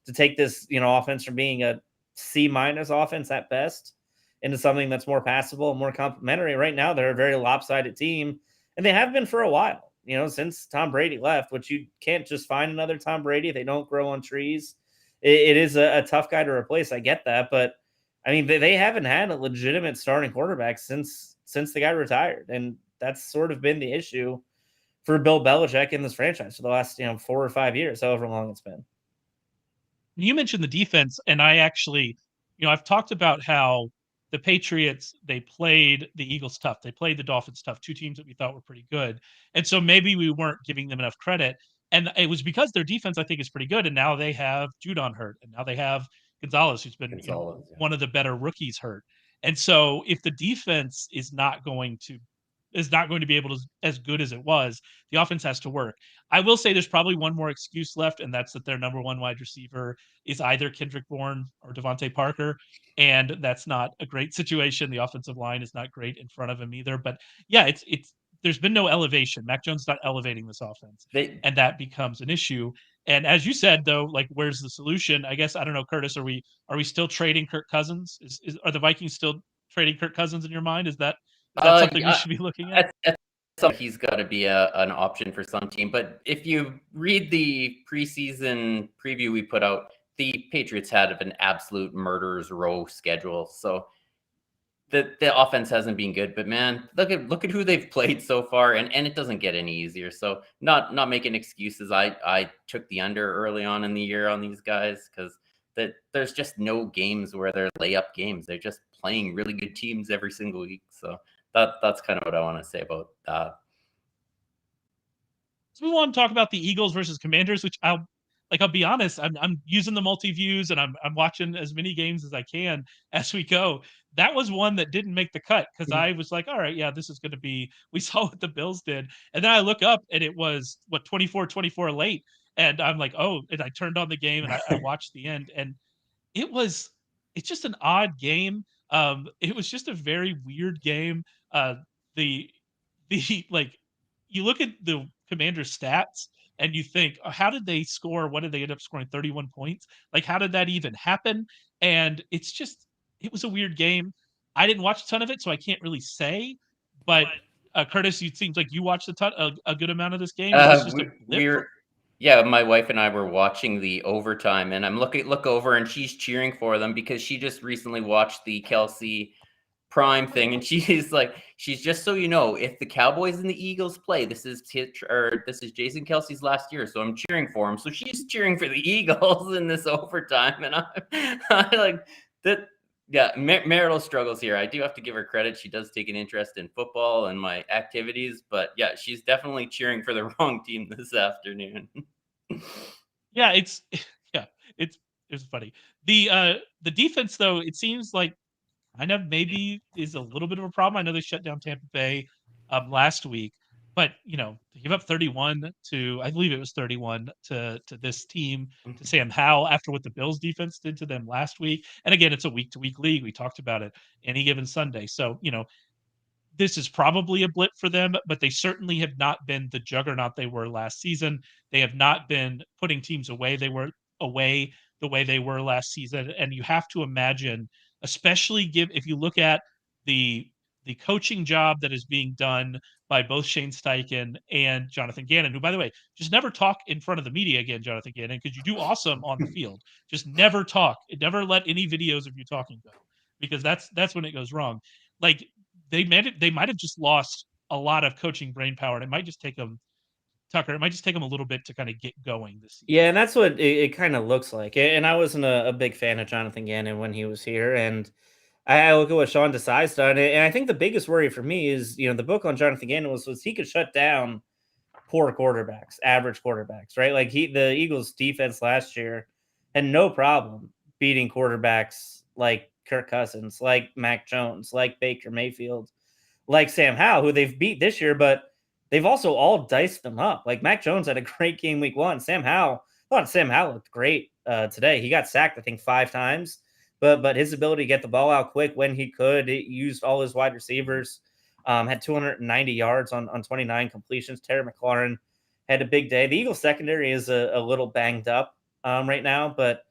to take this, offense from being a C- offense at best into something that's more passable and more complimentary. Right now, they're a very lopsided team, and they have been for a while, since Tom Brady left, which you can't just find another Tom Brady. They don't grow on trees. It is a tough guy to replace. I get that. But I mean, they haven't had a legitimate starting quarterback since the guy retired. And that's sort of been the issue for Bill Belichick in this franchise for the last, 4 or 5 years, however long it's been. You mentioned the defense, and I actually, I've talked about how the Patriots, they played the Eagles tough. They played the Dolphins tough, two teams that we thought were pretty good. And so maybe we weren't giving them enough credit. And it was because their defense, I think, is pretty good. And now they have Judon hurt. And now they have Gonzalez, who's been one of the better rookies, hurt. And so if the defense is not going to be able to as good as it was, the offense has to work. I will say there's probably one more excuse left, and that's that their number one wide receiver is either Kendrick Bourne or Devontae Parker, and that's not a great situation. The offensive line is not great in front of him either. But yeah, it's there's been no elevation. Mac Jones not elevating this offense, and that becomes an issue. And as you said, though, like, where's the solution? I guess I don't know, Curtis. Are we still trading Kirk Cousins? Are the Vikings still trading Kirk Cousins in your mind? Is that something we should be looking at? He's got to be an option for some team. But if you read the preseason preview we put out, the Patriots had an absolute murderer's row schedule. So the offense hasn't been good. But man, look at who they've played so far, and it doesn't get any easier. So not making excuses. I took the under early on in the year on these guys because there's just no games where they're layup games. They're just playing really good teams every single week. So that's kind of what I want to say about that. So we want to talk about the Eagles versus Commanders, which I'll be honest, I'm using the multi-views and I'm watching as many games as I can as we go. That was one that didn't make the cut because I was like, all right, yeah, this is going to be, we saw what the Bills did. And then I look up and it was 24-24 late. And I'm like, oh, and I turned on the game and I watched the end, and it's just an odd game. It was just a very weird game. The like, you look at the Commanders stats and you think, oh, how did they score? What did they end up scoring? 31 points. Like, how did that even happen? And it was a weird game. I didn't watch a ton of it, so I can't really say. But Curtis, it seems like you watched a good amount of this game. Is this just a blip? Yeah, my wife and I were watching the overtime, and I'm look over, and she's cheering for them because she just recently watched the Kelsey Prime thing, and she's like, just so you know, if the Cowboys and the Eagles play, this is Jason Kelsey's last year, so I'm cheering for him. So she's cheering for the Eagles in this overtime, and I like that. Yeah, marital struggles here. I do have to give her credit. She does take an interest in football and my activities, but yeah, she's definitely cheering for the wrong team this afternoon. Yeah, it's funny. The defense, though, it seems like kind of maybe is a little bit of a problem. I know they shut down Tampa Bay last week, but to give up 31 to, I believe it was 31 to this team, to Sam Howell, after what the Bills defense did to them last week. And again, it's a week-to-week league. We talked about it any given Sunday. So, this is probably a blip for them, but they certainly have not been the juggernaut they were last season. They have not been putting teams away. They were away the way they were last season. And you have to imagine, especially if you look at the coaching job that is being done by both Shane Steichen and Jonathan Gannon, who, by the way, just never talk in front of the media again, Jonathan Gannon, because you do awesome on the field. Just never talk. Never let any videos of you talking go, because that's when it goes wrong. Like, they might have just lost a lot of coaching brain power, and it might just take them, Tucker, it might just take them a little bit to kind of get going this season. Yeah, and that's what it kind of looks like. And I wasn't a big fan of Jonathan Gannon when he was here. And I look at what Sean Desai's done. And I think the biggest worry for me is, the book on Jonathan Gannon was he could shut down poor quarterbacks, average quarterbacks, right? Like, the Eagles defense last year had no problem beating quarterbacks like Kirk Cousins, like Mac Jones, like Baker Mayfield, like Sam Howell, who they've beat this year, but they've also all diced them up. Like Mac Jones had a great game week 1. I thought Sam Howell looked great today. He got sacked, I think, 5 times, but his ability to get the ball out quick when he could, he used all his wide receivers, had 290 yards on 29 completions. Terry McLaurin had a big day. The Eagles secondary is a little banged up right now, but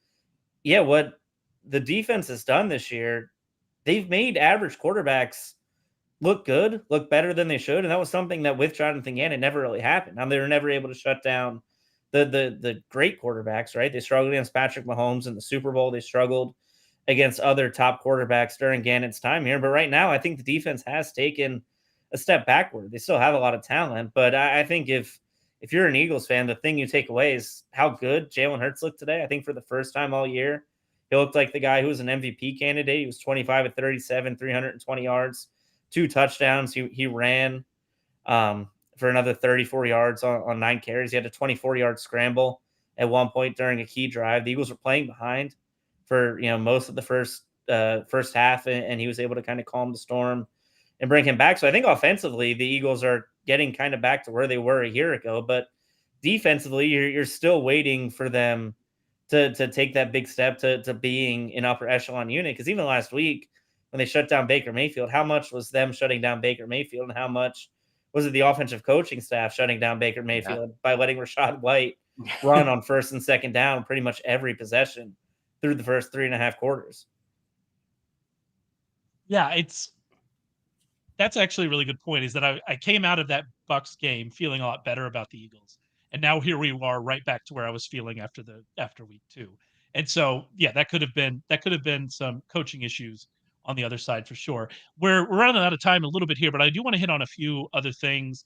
yeah, what the defense has done this year, they've made average quarterbacks look good, look better than they should. And that was something that with Jonathan Gannon never really happened. They were never able to shut down the great quarterbacks, right? They struggled against Patrick Mahomes in the Super Bowl. They struggled against other top quarterbacks during Gannon's time here. But right now, I think the defense has taken a step backward. They still have a lot of talent, but I think if you're an Eagles fan, the thing you take away is how good Jalen Hurts looked today. I think for the first time all year, he looked like the guy who was an MVP candidate. He was 25 of 37, 320 yards, 2 touchdowns. He ran for another 34 yards on 9 carries. He had a 24-yard scramble at one point during a key drive. The Eagles were playing behind for most of the first half, and he was able to kind of calm the storm and bring him back. So I think offensively, the Eagles are getting kind of back to where they were a year ago, but defensively, you're still waiting for them to take that big step to being an upper echelon unit. Because even last week, when they shut down Baker Mayfield, how much was them shutting down Baker Mayfield, and how much was it the offensive coaching staff shutting down Baker Mayfield by letting Rachaad White run on first and second down pretty much every possession through the first 3.5 quarters? Yeah, that's actually a really good point, is that I came out of that Bucs game feeling a lot better about the Eagles. And now here we are right back to where I was feeling after week 2. And so, yeah, that could have been some coaching issues on the other side for sure. We're running out of time a little bit here, but I do want to hit on a few other things.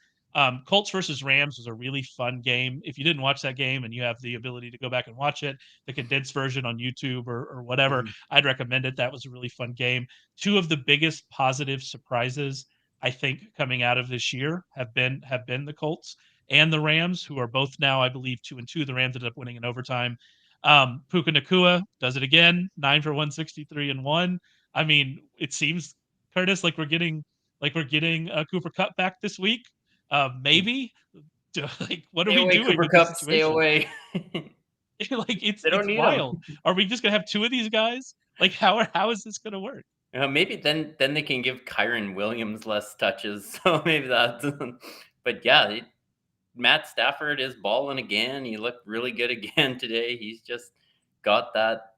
Colts versus Rams was a really fun game. If you didn't watch that game and you have the ability to go back and watch it, the condensed version on YouTube or whatever, I'd recommend it. That was a really fun game. 2 of the biggest positive surprises, I think, coming out of this year have been the Colts and the Rams, who are both now, I believe, 2-2. The Rams ended up winning in overtime. Puka Nacua does it again, 9 for 163 and 1. I mean, it seems, Curtis, like we're getting Cooper Kupp back this week. Maybe. Like, what are we doing Cooper with this Kupp, situation? stay away. Like, it's wild. Are we just gonna have 2 of these guys? Like, how is this gonna work? Maybe then they can give Kyron Williams less touches. So maybe that's. But yeah, Matt Stafford is balling again. He looked really good again today. He's just got that.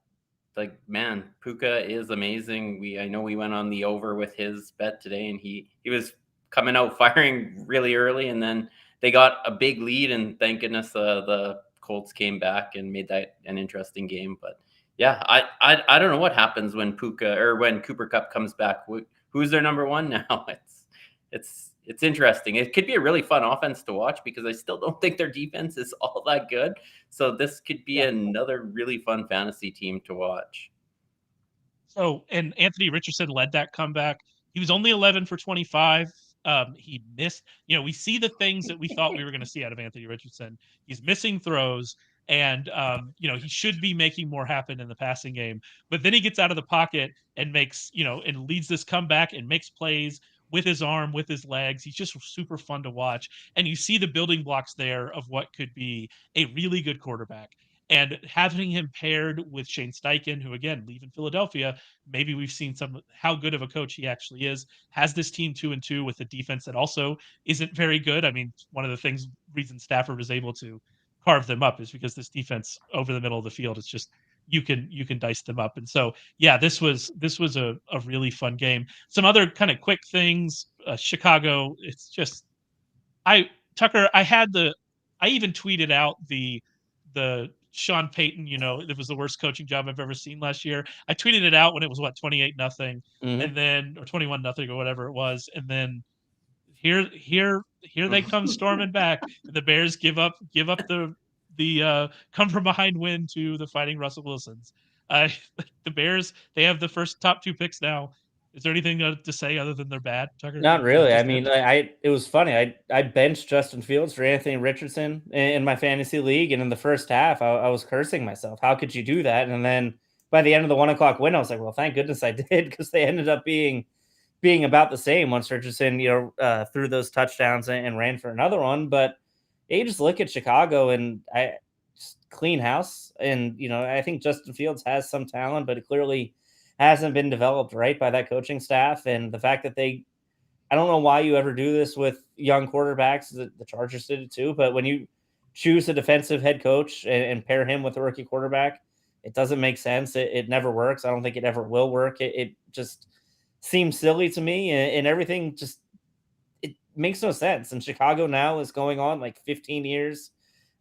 Like, man, Puka is amazing. I know we went on the over with his bet today, and he was coming out firing really early, and then they got a big lead, and thank goodness the Colts came back and made that an interesting game. But yeah, I don't know what happens when Cooper Kupp comes back. Who's their number 1 now? It's interesting. It could be a really fun offense to watch, because I still don't think their defense is all that good. So this could be another really fun fantasy team to watch. So, and Anthony Richardson led that comeback. He was only 11 for 25. He missed, we see the things that we thought we were going to see out of Anthony Richardson. He's missing throws, and he should be making more happen in the passing game. But then he gets out of the pocket and makes, and leads this comeback and makes plays with his arm, with his legs. He's just super fun to watch. And you see the building blocks there of what could be a really good quarterback. And having him paired with Shane Steichen, who, again, leaving Philadelphia, maybe we've seen how good of a coach he actually is. Has this team 2-2 with a defense that also isn't very good. I mean, one of the reasons Stafford was able to carve them up is because this defense over the middle of the field is just, you can dice them up. And so, yeah, this was a really fun game. Some other kind of quick things. Chicago, it's just, Tucker, I even tweeted out the Sean Payton, it was the worst coaching job I've ever seen last year. I tweeted it out when it was 28-0, and then, or 21-0 or whatever it was, and then here they come storming back. The Bears give up the come from behind win to the Fighting Russell Wilsons. The Bears, they have the first top 2 picks now. Is there anything to say other than they're bad, Tucker? Not really. I mean, it was funny. I benched Justin Fields for Anthony Richardson in my fantasy league, and in the first half, I was cursing myself. How could you do that? And then by the end of the 1 o'clock win, I was like, well, thank goodness I did, because they ended up being being about the same once Richardson, threw those touchdowns and ran for another one. But you just look at Chicago and just clean house. And, I think Justin Fields has some talent, but it clearly hasn't been developed right by that coaching staff. And the fact that I don't know why you ever do this with young quarterbacks. The Chargers did it too. But when you choose a defensive head coach and pair him with a rookie quarterback, it doesn't make sense. It never works. I don't think it ever will work. It just seems silly to me, and everything just it makes no sense. And Chicago now is going on like 15 years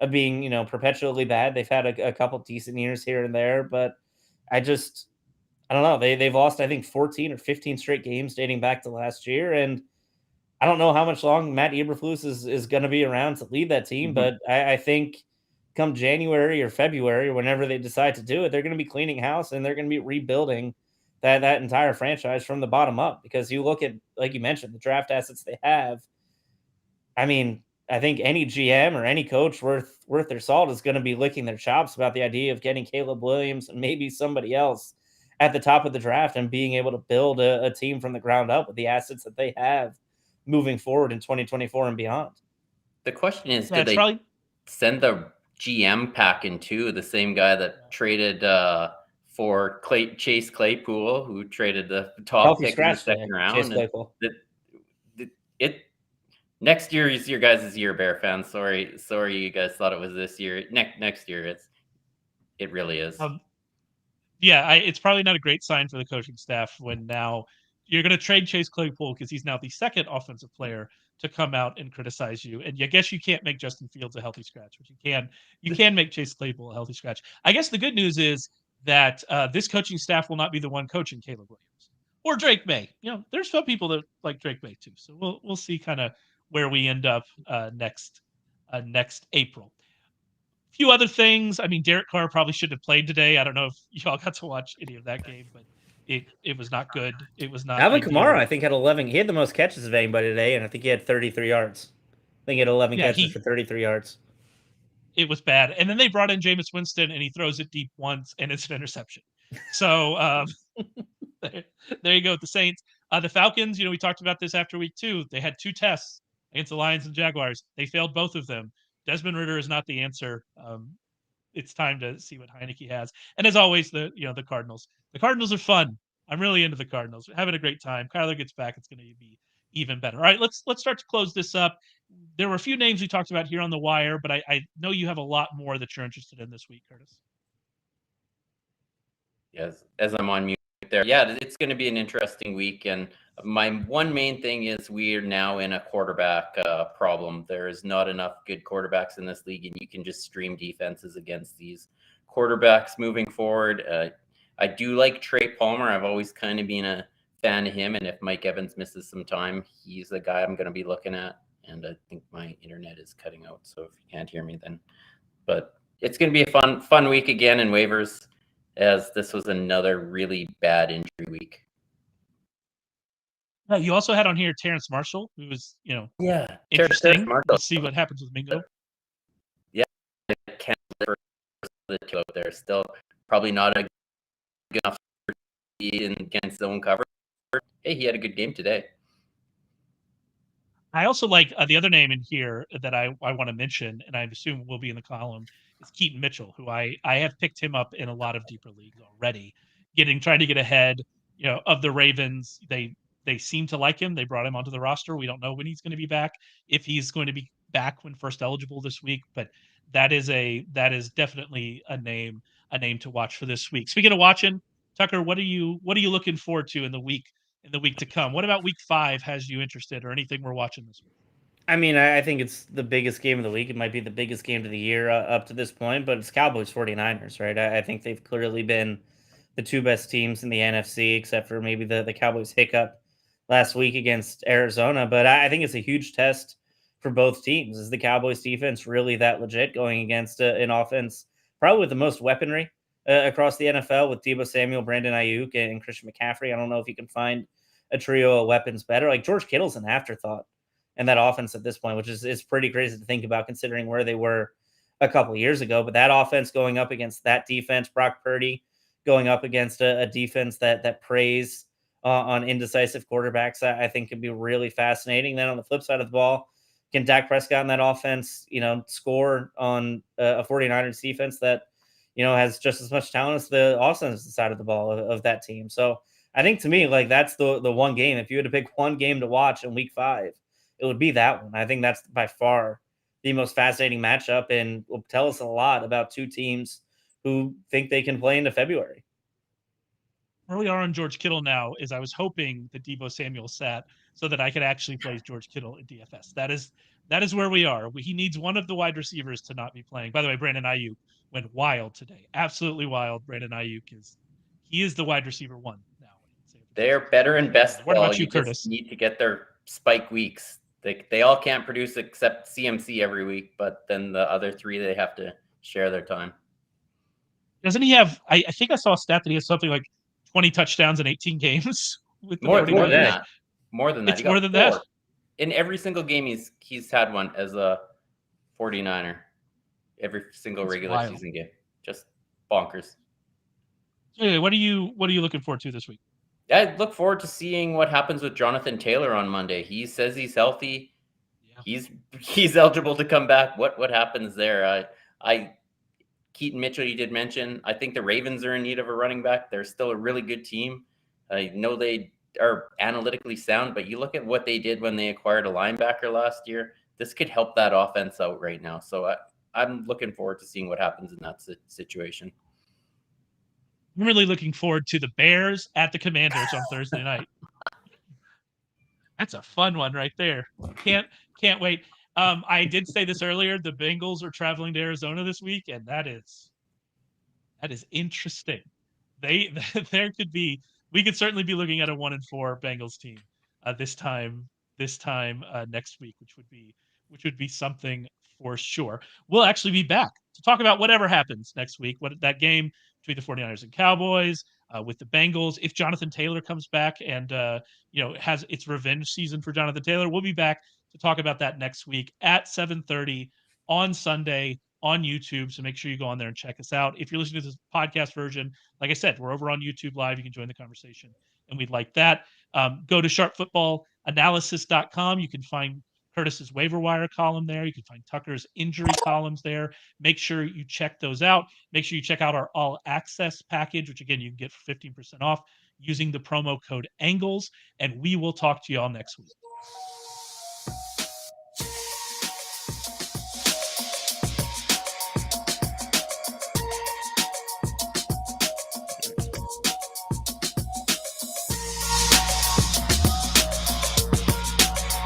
of being, perpetually bad. They've had a couple decent years here and there, but I don't know. They've lost, I think, 14 or 15 straight games dating back to last year. And I don't know how much long Matt Eberflus is going to be around to lead that team, but I think come January or February or whenever they decide to do it, they're going to be cleaning house and they're going to be rebuilding that entire franchise from the bottom up. Because you look at, like you mentioned, the draft assets they have. I mean, I think any GM or any coach worth their salt is going to be licking their chops about the idea of getting Caleb Williams and maybe somebody else at the top of the draft and being able to build a team from the ground up with the assets that they have moving forward in 2024 and beyond. The question is, did they send the GM pack in too? The same guy that traded for Chase Claypool, who traded the top pick in the second round. Chase Claypool. Next year is your guys' year, Bear fans. Sorry, you guys thought it was this year. Next year, it really is. It's probably not a great sign for the coaching staff when now you're going to trade Chase Claypool because he's now the second offensive player to come out and criticize you. And I guess you can't make Justin Fields a healthy scratch, but you can make Chase Claypool a healthy scratch. I guess the good news is that this coaching staff will not be the one coaching Caleb Williams or Drake May. There's some people that like Drake May too. So we'll see kind of where we end up next April. A few other things. I mean, Derek Carr probably should have played today. I don't know if y'all got to watch any of that game, but it was not good. It was not. Alvin Kamara, I think, had 11. He had the most catches of anybody today, and I think he had 33 yards. I think he had 11 catches for 33 yards. It was bad. And then they brought in Jameis Winston, and he throws it deep once, and it's an interception. So there you go with the Saints. The Falcons, we talked about this after week 2. They had 2 tests against the Lions and Jaguars. They failed both of them. Desmond Ridder is not the answer. It's time to see what Heineke has. And as always, the Cardinals. The Cardinals are fun. I'm really into the Cardinals. We're having a great time. Kyler gets back. It's going to be even better. All right, let's start to close this up. There were a few names we talked about here on the wire, but I know you have a lot more that you're interested in this week, Curtis. Yes, as I'm on mute there. Yeah, it's going to be an interesting week. And my one main thing is we're now in a quarterback problem. There is not enough good quarterbacks in this league, and you can just stream defenses against these quarterbacks moving forward. I do like Trey Palmer. I've always kind of been a fan of him. And if Mike Evans misses some time, he's the guy I'm going to be looking at. And I think my internet is cutting out. So if you can't hear me then. But it's going to be a fun week again in waivers, as this was another really bad injury week. You also had on here Terrace Marshall, who was, interesting. Let's see what happens with Mingo. Yeah, I can't for the two out there. Still probably not a good enough to be in against zone cover. Hey, he had a good game today. I also like the other name in here that I want to mention, and I assume will be in the column, is Keaton Mitchell, who I have picked him up in a lot of deeper leagues already, trying to get ahead, of the Ravens. They seem to like him. They brought him onto the roster. We don't know when he's going to be back, if he's going to be back when first eligible this week, but that is definitely a name to watch for this week. Speaking of watching, Tucker, what are you looking forward to in the week to come? What about week 5 has you interested, or anything we're watching this week? I mean, I think it's the biggest game of the week. It might be the biggest game of the year up to this point, but it's Cowboys 49ers, right? I think they've clearly been the 2 best teams in the NFC, except for maybe the Cowboys hiccup last week against Arizona. But I think it's a huge test for both teams. Is the Cowboys defense really that legit going against an offense probably with the most weaponry across the NFL, with Deebo Samuel, Brandon Ayuk, and Christian McCaffrey? I don't know if you can find a trio of weapons better. Like George Kittle's an afterthought in that offense at this point, which is pretty crazy to think about considering where they were a couple of years ago. But that offense going up against that defense, Brock Purdy going up against a defense that prays on indecisive quarterbacks, I think could be really fascinating. Then on the flip side of the ball, can Dak Prescott in that offense, score on a 49ers defense that, has just as much talent as the offensive side of the ball of that team. So I think to me, like that's the one game. If you had to pick one game to watch in week 5, it would be that one. I think that's by far the most fascinating matchup and will tell us a lot about two teams who think they can play into February. Where we are on George Kittle now is I was hoping that Deebo Samuel sat so that I could actually play George Kittle in DFS. That is where we are. He needs one of the wide receivers to not be playing. By the way, Brandon Ayuk went wild today. Absolutely wild. Brandon Ayuk is the wide receiver 1 now. They're better in best What ball. about you, Curtis? Just need to get their spike weeks. They all can't produce except CMC every week, but then the other 3, they have to share their time. Doesn't he have, I think I saw a stat that he has something like 20 touchdowns in 18 games with more than that. It's more than that. In every single game he's had one as a 49er. Every single regular season game. Just bonkers. Anyway, what are you looking forward to this week? I look forward to seeing what happens with Jonathan Taylor on Monday. He says he's healthy. Yeah. He's eligible to come back. What happens there? Keaton Mitchell, you did mention. I think the Ravens are in need of a running back. They're still a really good team. I know they are analytically sound, but you look at what they did when they acquired a linebacker last year. This could help that offense out right now. So I'm looking forward to seeing what happens in that situation. I'm really looking forward to the Bears at the Commanders on Thursday night. That's a fun one right there. Can't wait. I did say this earlier. The Bengals are traveling to Arizona this week, and that is interesting. We could certainly be looking at a 1-4 Bengals team this time next week, which would be something for sure. We'll actually be back to talk about whatever happens next week. What that game between the 49ers and Cowboys, with the Bengals, if Jonathan Taylor comes back and has its revenge season for Jonathan Taylor, we'll be back to talk about that next week at 7:30 on Sunday on YouTube. So make sure you go on there and check us out. If you're listening to this podcast version, like I said, we're over on YouTube Live. You can join the conversation, and we'd like that. Go to sharpfootballanalysis.com. You can find Curtis's waiver wire column there. You can find Tucker's injury columns there. Make sure you check those out. Make sure you check out our all access package, which again, you can get for 15% off using the promo code ANGLES. And we will talk to you all next week.